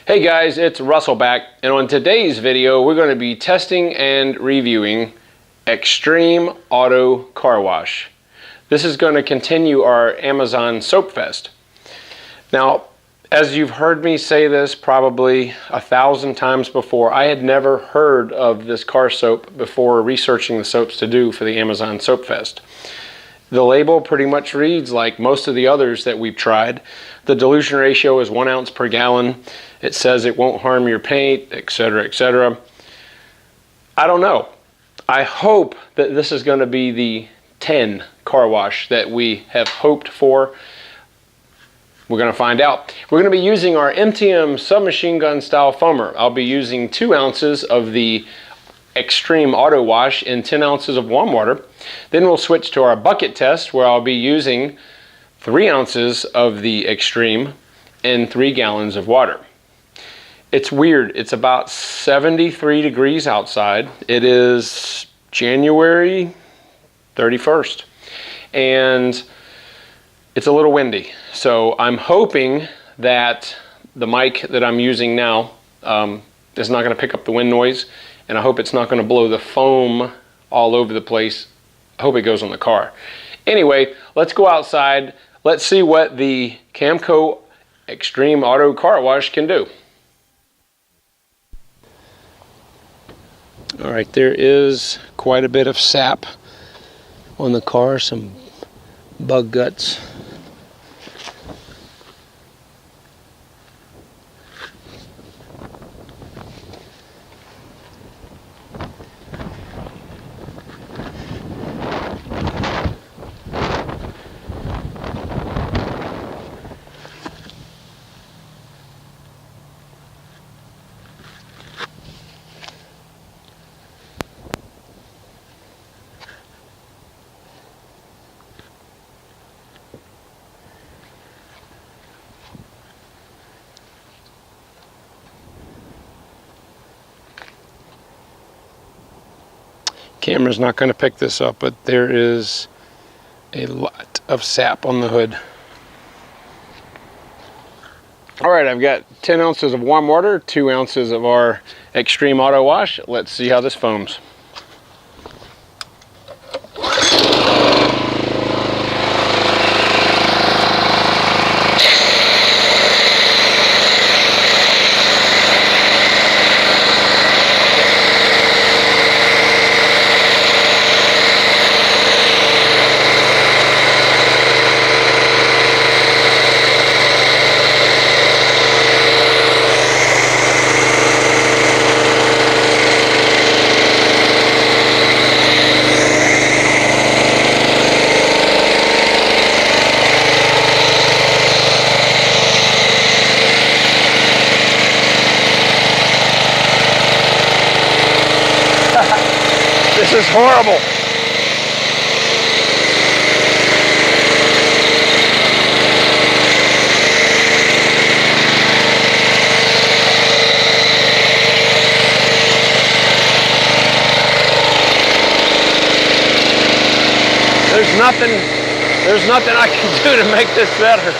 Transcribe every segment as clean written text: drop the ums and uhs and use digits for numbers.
Hey guys, it's Russell back, and on today's video we're going to be testing and reviewing Xtreme Auto Car Wash. This is going to continue our Amazon Soap Fest. Now, as you've heard me say this probably 1,000 times before, I had never heard of this car soap before researching the soaps to do for the Amazon Soap Fest. The label pretty much reads like most of the others that we've tried. The dilution ratio is 1 ounce per gallon. It says it won't harm your paint, etc., etc. I don't know. I hope that this is going to be the 10 car wash that we have hoped for. We're going to find out. We're going to be using our MTM submachine gun style foamer. I'll be using 2 ounces of the Xtreme Auto Wash and 10 ounces of warm water. Then we'll switch to our bucket test where I'll be using 3 ounces of the Xtreme and 3 gallons of water. It's weird. It's about 73 degrees outside. It is January 31st and it's a little windy. So I'm hoping that the mic that I'm using now is not going to pick up the wind noise, and I hope it's not going to blow the foam all over the place. I hope it goes on the car. Anyway, let's go outside. Let's see what the Camco Xtreme Auto Car Wash can do. All right, there is quite a bit of sap on the car, some bug guts. Camera's not going to pick this up, but there is a lot of sap on the hood. All right, I've got 10 ounces of warm water, 2 ounces of our Xtreme Auto Wash. Let's see how this foams. This is horrible. There's nothing I can do to make this better.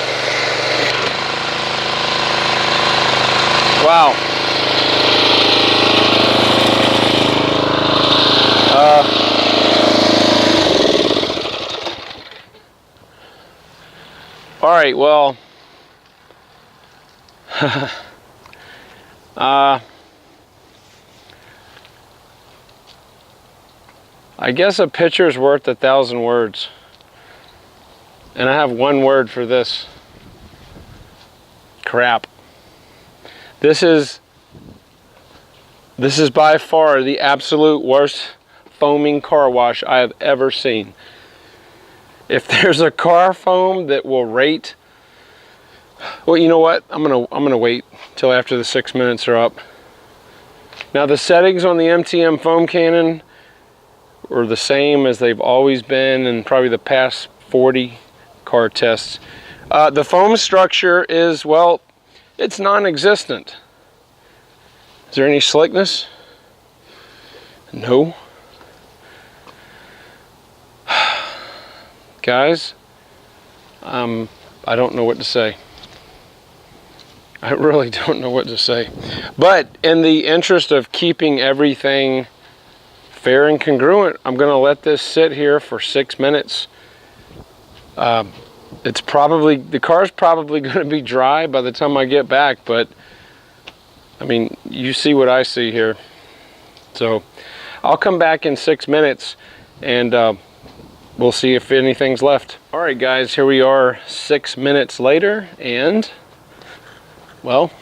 Wow. All right, well, I guess a picture's worth 1,000 words. And I have one word for this. Crap. This is by far the absolute worst foaming car wash I have ever seen. If there's a car foam that will rate, well, you know what? I'm gonna wait till after the 6 minutes are up. Now the settings on the MTM foam cannon are the same as they've always been in probably the past 40 car tests. The foam structure is, well, it's non-existent. Is there any slickness? No. Guys, I don't know what to say. I really don't know what to say. But in the interest of keeping everything fair and congruent, I'm going to let this sit here for 6 minutes. The car's probably going to be dry by the time I get back, but I mean, you see what I see here. So I'll come back in 6 minutes and we'll see if anything's left. All right, guys, here we are 6 minutes later, and well,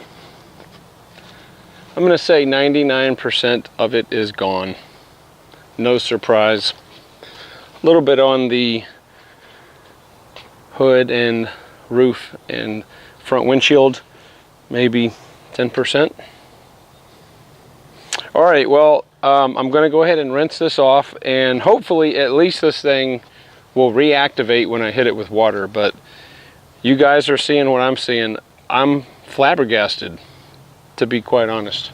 I'm going to say 99% of it is gone. No surprise. A little bit on the hood and roof and front windshield, maybe 10%. All right, well, I'm going to go ahead and rinse this off, and hopefully at least this thing will reactivate when I hit it with water. But you guys are seeing what I'm seeing. I'm flabbergasted, to be quite honest.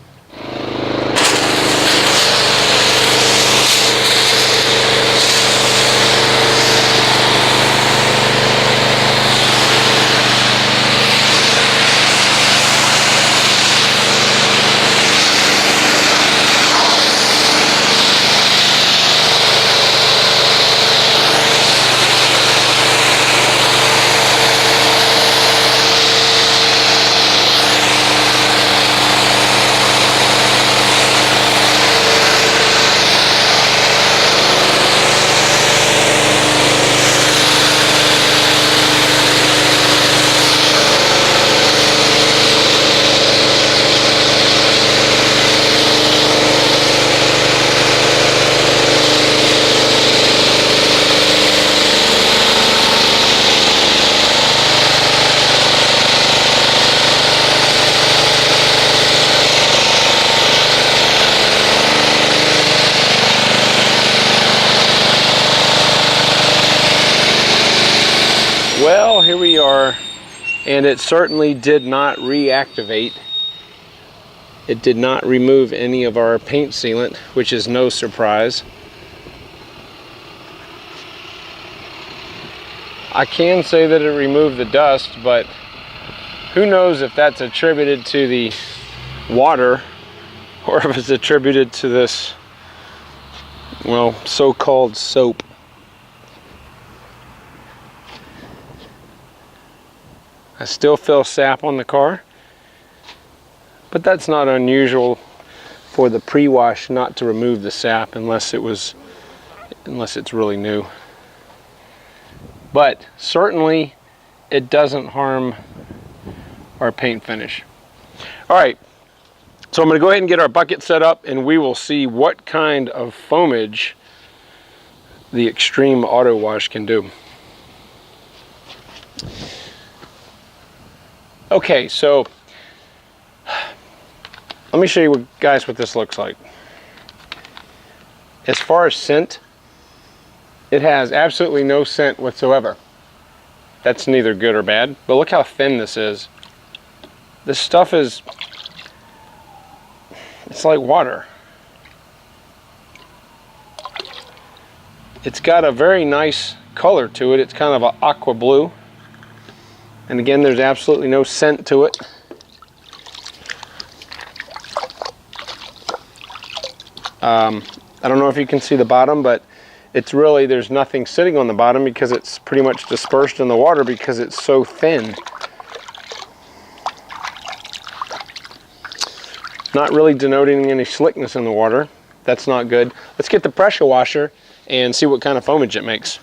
Well, here we are, and it certainly did not reactivate. It did not remove any of our paint sealant, which is no surprise. I can say that it removed the dust, but who knows if that's attributed to the water or if it's attributed to this, well, so-called soap. I still feel sap on the car, but that's not unusual for the pre-wash not to remove the sap unless it's really new. But certainly it doesn't harm our paint finish. All right, so I'm going to go ahead and get our bucket set up, and we will see what kind of foamage the Xtreme Auto Wash can do. Okay, so let me show you guys what this looks like. As far as scent, it has absolutely no scent whatsoever. That's neither good or bad, but look how thin this is. This stuff is, it's like water. It's got a very nice color to it. It's kind of an aqua blue. And again, there's absolutely no scent to it. I don't know if you can see the bottom, but it's really, there's nothing sitting on the bottom because it's pretty much dispersed in the water because it's so thin. Not really denoting any slickness in the water. That's not good. Let's get the pressure washer and see what kind of foamage it makes.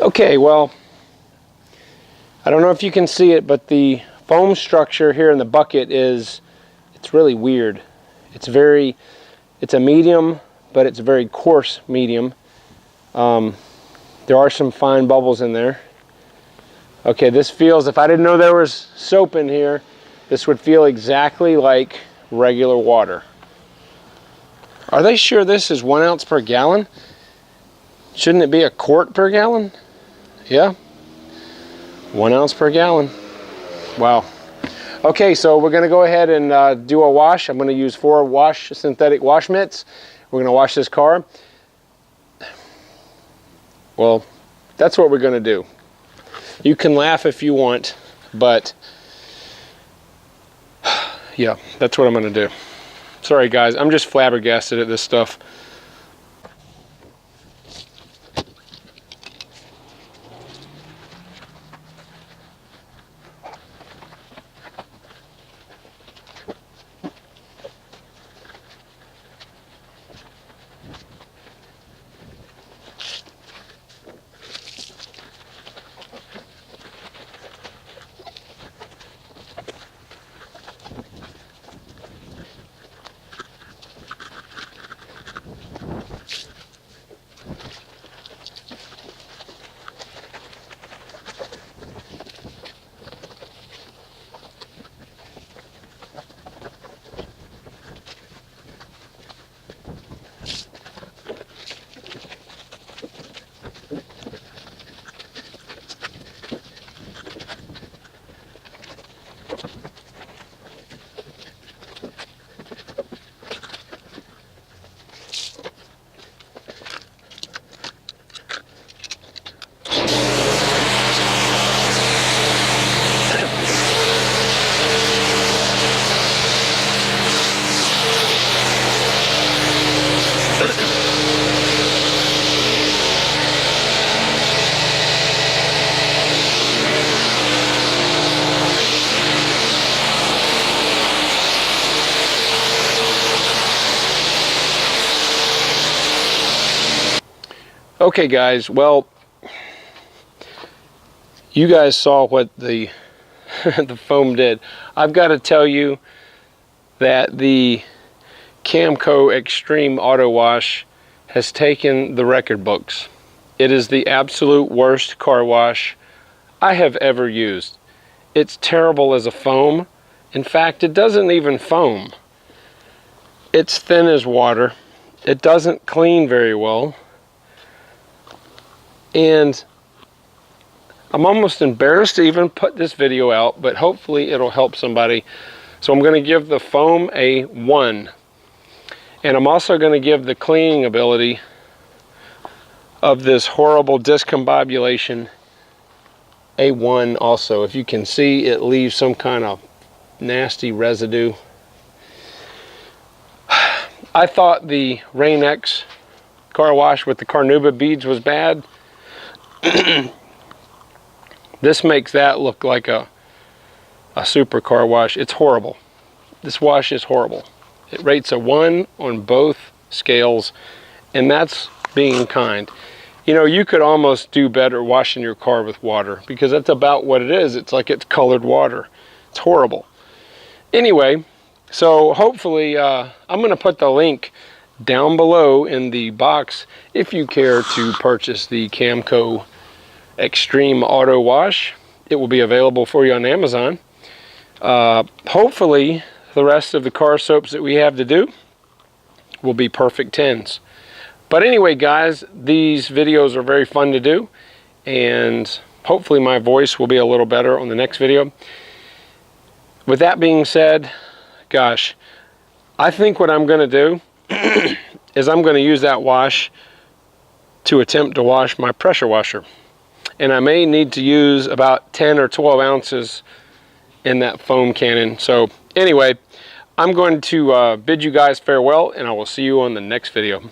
Okay, well, I don't know if you can see it, but the foam structure here in the bucket it's really weird. It's a medium, but it's a very coarse medium. There are some fine bubbles in there. Okay, this feels, if I didn't know there was soap in here, this would feel exactly like regular water. Are they sure this is 1 ounce per gallon? Shouldn't it be a quart per gallon? Yeah, 1 ounce per gallon. Wow. Okay, so we're gonna go ahead and do a wash. I'm gonna use 4 synthetic wash mitts. We're gonna wash this car. Well, that's what we're gonna do. You can laugh if you want, but yeah, that's what I'm gonna do. Sorry guys, I'm just flabbergasted at this stuff. Okay guys, well, you guys saw what the the foam did. I've got to tell you that the Camco Xtreme Auto Wash has taken the record books. It is the absolute worst car wash I have ever used. It's terrible as a foam. In fact, it doesn't even foam. It's thin as water. It doesn't clean very well. And I'm almost embarrassed to even put this video out, but hopefully it'll help somebody. So I'm going to give the foam a 1. And I'm also going to give the cleaning ability of this horrible discombobulation a 1 also. If you can see, it leaves some kind of nasty residue. I thought the Rain-X car wash with the Carnauba beads was bad. This makes that look like a super car wash. It's horrible. This wash is horrible. It rates a 1 on both scales, and that's being kind. You know, you could almost do better washing your car with water, because that's about what it is. It's like it's colored water. It's horrible. Anyway, so hopefully I'm going to put the link down below in the box if you care to purchase the Camco Xtreme Auto Wash. It will be available for you on Amazon. Hopefully the rest of the car soaps that we have to do will be perfect 10s. But anyway guys, these videos are very fun to do, and hopefully my voice will be a little better on the next video. With that being said, gosh, I think what I'm going to do is I'm going to use that wash to attempt to wash my pressure washer. And I may need to use about 10 or 12 ounces in that foam cannon. So anyway, I'm going to bid you guys farewell, and I will see you on the next video.